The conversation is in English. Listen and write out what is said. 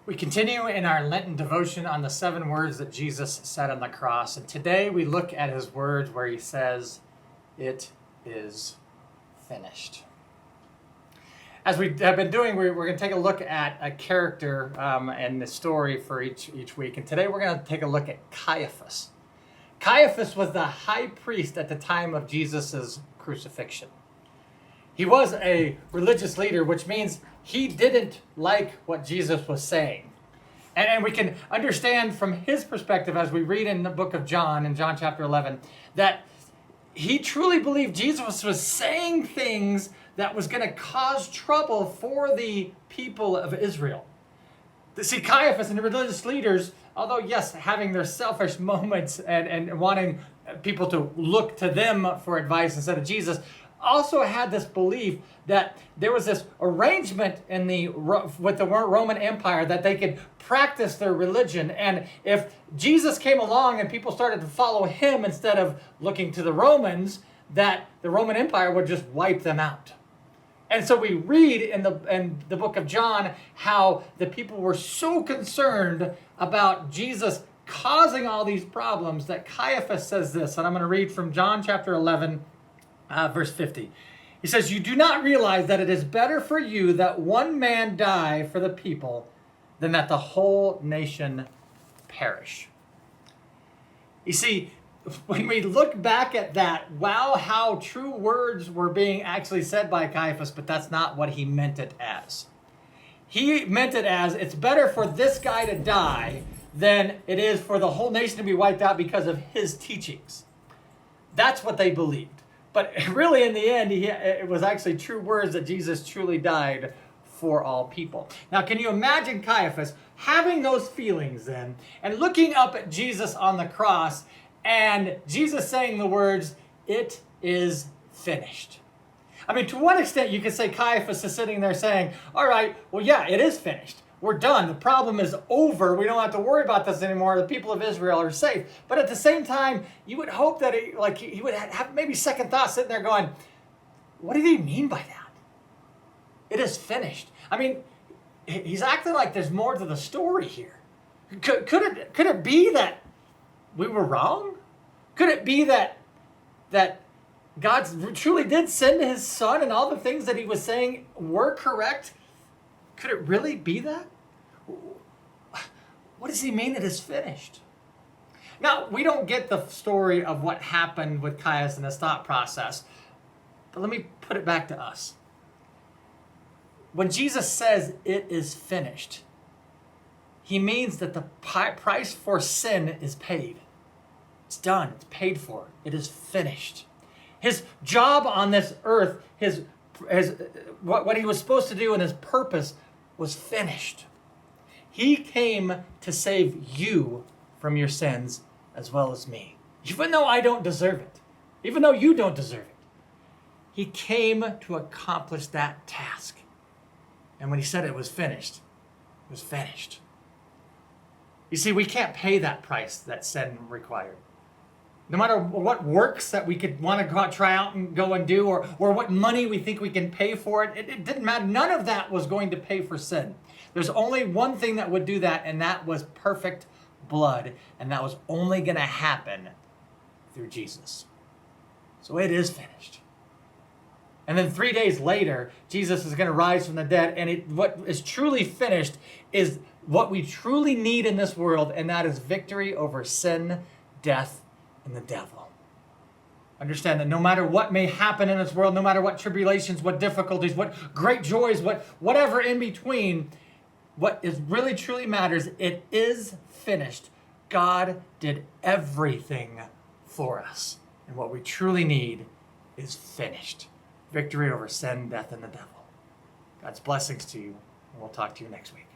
We continue in our Lenten devotion on the 7 words that Jesus said on the cross. And today we look at his words where he says, "It is finished." As we have been doing, we're going to take a look at a character and the story for each week. And today we're going to take a look at Caiaphas. Caiaphas was the high priest at the time of Jesus' crucifixion. He was a religious leader, which means he didn't like what Jesus was saying. And we can understand from his perspective as we read in the book of John, in John chapter 11, that he truly believed Jesus was saying things that was going to cause trouble for the people of Israel. See, Caiaphas and the religious leaders, although, yes, having their selfish moments and wanting people to look to them for advice instead of Jesus, also had this belief that there was this arrangement with the Roman Empire that they could practice their religion. And if Jesus came along and people started to follow him instead of looking to the Romans, that the Roman Empire would just wipe them out. And so we read in the book of John how the people were so concerned about Jesus causing all these problems that Caiaphas says this, and I'm going to read from John chapter 11, verse 50. He says, "You do not realize that it is better for you that one man die for the people than that the whole nation perish." You see, when we look back at that, wow, how true words were being actually said by Caiaphas, but that's not what he meant it as. He meant it as, it's better for this guy to die than it is for the whole nation to be wiped out because of his teachings. That's what they believed. But really, in the end, it was actually true words that Jesus truly died for all people. Now, can you imagine Caiaphas having those feelings then and looking up at Jesus on the cross and Jesus saying the words, "It is finished"? I mean, to what extent you could say Caiaphas is sitting there saying, all right, well, yeah, it is finished. We're done. The problem is over. We don't have to worry about this anymore. The people of Israel are safe. But at the same time, you would hope that he would have maybe second thoughts sitting there going, what did he mean by that? It is finished. I mean, he's acting like there's more to the story here. Could it be that we were wrong? Could it be that God truly did send his son and all the things that he was saying were correct? Could it really be that? What does he mean it is finished? Now, we don't get the story of what happened with Caiaphas and his thought process, but let me put it back to us. When Jesus says it is finished, he means that the price for sin is paid. It's done. It's paid for. It is finished. His job on this earth, what he was supposed to do and his purpose was finished. He came to save you from your sins as well as me. Even though I don't deserve it. Even though you don't deserve it. He came to accomplish that task. And when he said it was finished, it was finished. You see, we can't pay that price that sin required. No matter what works that we could want to try out and go and do, or what money we think we can pay for it, it didn't matter. None of that was going to pay for sin. There's only one thing that would do that, and that was perfect blood. And that was only going to happen through Jesus. So it is finished. And then 3 days later, Jesus is going to rise from the dead. And what is truly finished is what we truly need in this world, and that is victory over sin, death, and the devil. Understand that no matter what may happen in this world, no matter what tribulations, what difficulties, what great joys, whatever in between, what is really truly matters, it is finished. God did everything for us. And what we truly need is finished. Victory over sin, death, and the devil. God's blessings to you, and we'll talk to you next week.